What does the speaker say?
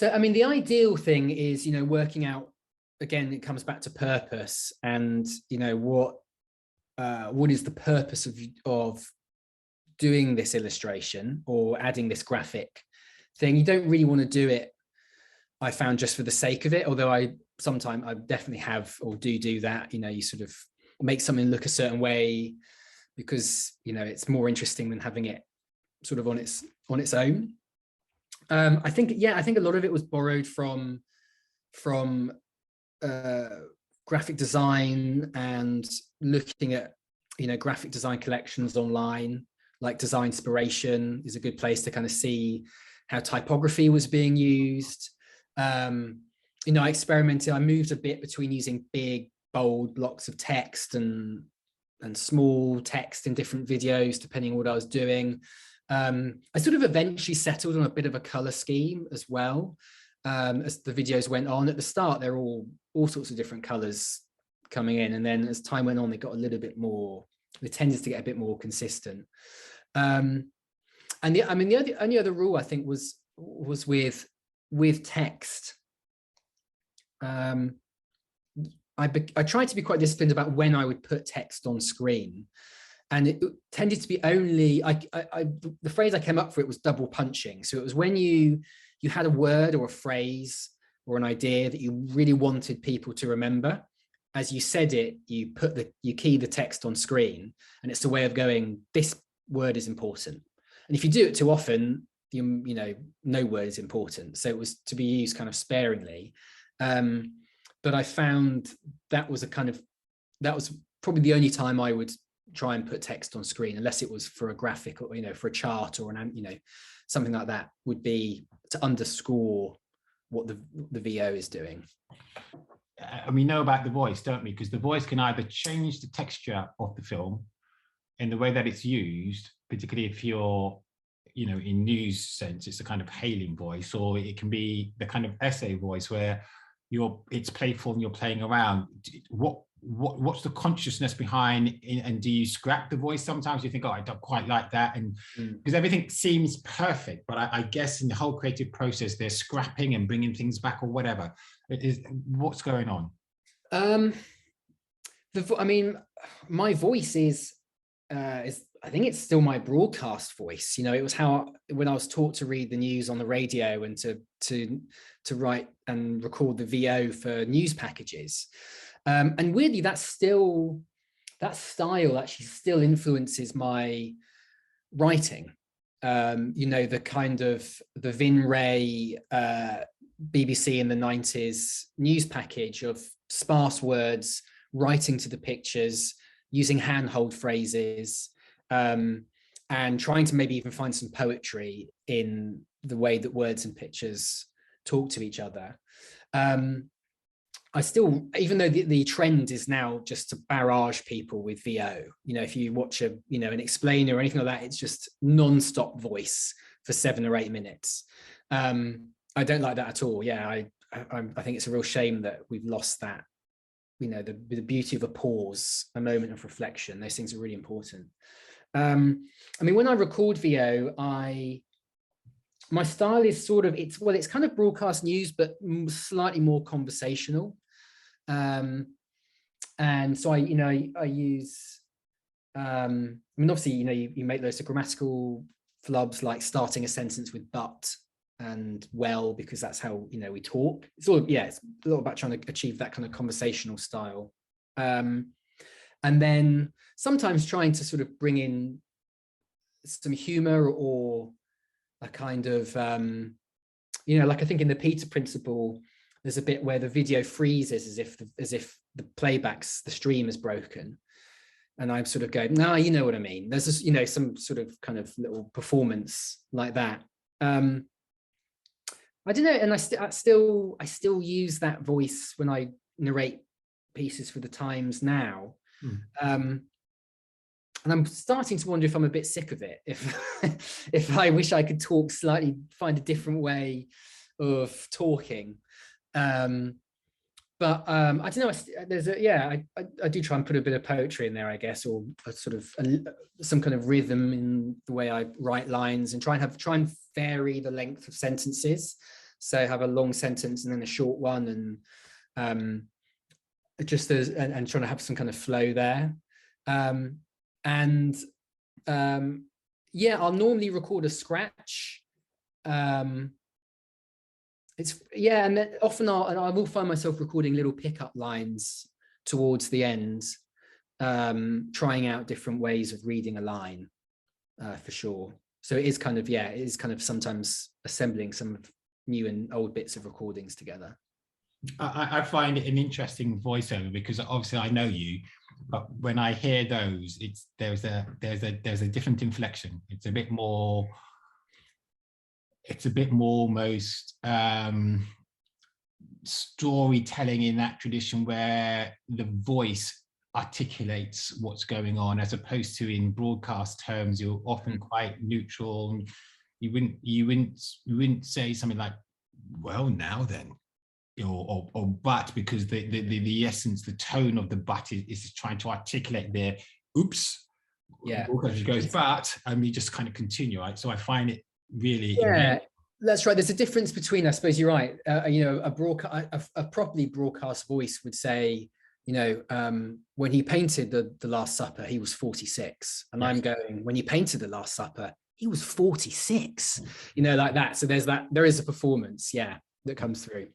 So, I mean, the ideal thing is, working out, again, it comes back to purpose and, what is the purpose of doing this illustration or adding this graphic thing. You don't really want to do it, I found, just for the sake of it, although I definitely have or do that. You sort of make something look a certain way because, it's more interesting than having it sort of on its own. I think a lot of it was borrowed from graphic design and looking at, graphic design collections online, like Design Inspiration is a good place to kind of see how typography was being used. I experimented, I moved a bit between using big, bold blocks of text and small text in different videos, depending on what I was doing. I sort of eventually settled on a bit of a color scheme as well. As the videos went on, at the start, they're all sorts of different colors coming in. And then as time went on, they tended to get a bit more consistent. And the only other rule I think was with text. I tried to be quite disciplined about when I would put text on screen. And it tended to be only, the phrase I came up for it was double punching. So it was when you had a word or a phrase or an idea that you really wanted people to remember. As you said it, you key the text on screen, and it's a way of going, this word is important. And if you do it too often, no word is important. So it was to be used kind of sparingly. But I found that was probably the only time I would try and put text on screen, unless it was for a graphic or, for a chart or something like that, would be to underscore what the VO is doing. And we know about the voice, don't we? Because the voice can either change the texture of the film in the way that it's used, particularly if you're, in news sense, it's a kind of hailing voice, or it can be the kind of essay voice where it's playful and you're playing around. What's the consciousness behind, and do you scrap the voice sometimes? You think, oh, I don't quite like that, and because everything seems perfect, but I guess in the whole creative process, they're scrapping and bringing things back or whatever. What's going on? My voice is I think it's still my broadcast voice. It was when I was taught to read the news on the radio and to write and record the VO for news packages. And weirdly, that style actually still influences my writing. The kind of the Vin Ray BBC in the 90s news package of sparse words, writing to the pictures, using handhold phrases, and trying to maybe even find some poetry in the way that words and pictures talk to each other. I still, even though the trend is now just to barrage people with VO, if you watch an explainer or anything like that, it's just non-stop voice for 7 or 8 minutes. I don't like that at all. Yeah, I think it's a real shame that we've lost that. The beauty of a pause, a moment of reflection. Those things are really important. When I record VO, my style is sort of, it's kind of broadcast news, but slightly more conversational. And so I use, obviously, you make those grammatical flubs, like starting a sentence with but and well, because that's how, we talk. It's a lot about trying to achieve that kind of conversational style. And then sometimes trying to sort of bring in some humor or a kind of, like I think in the Peter Principle, there's a bit where the video freezes as if the the stream is broken. And I'm sort of going, no, you know what I mean. There's this, some sort of kind of little performance like that. I don't know, and I still use that voice when I narrate pieces for the Times now. And I'm starting to wonder if I'm a bit sick of it. If I wish I could find a different way of talking. But I don't know. I do try and put a bit of poetry in there, I guess, or a sort of some kind of rhythm in the way I write lines, and try and vary the length of sentences. So have a long sentence and then a short one, and just as and trying to have some kind of flow there. Yeah, I'll normally record a scratch. It's yeah, and then often I will find myself recording little pickup lines towards the end, trying out different ways of reading a line, for sure. So it is kind of, yeah, it is kind of sometimes assembling some new and old bits of recordings together. I find it an interesting voiceover because obviously I know you, but when I hear those, there's a different inflection. It's a bit more almost storytelling in that tradition where the voice articulates what's going on, as opposed to in broadcast terms, you're often quite neutral. You wouldn't say something like, well, now then, or but, because the essence, the tone of the but is trying to articulate their oops. Yeah, She goes but, and we just kind of continue, right? So I find it really yeah, that's right. There's a difference between, I suppose you're right, you know, a properly broadcast voice would say, you know, when he painted the Last Supper, he was 46, and yes. I'm going, when he painted the Last Supper, he was 46, you know, like that. So there is a performance, yeah, that comes through.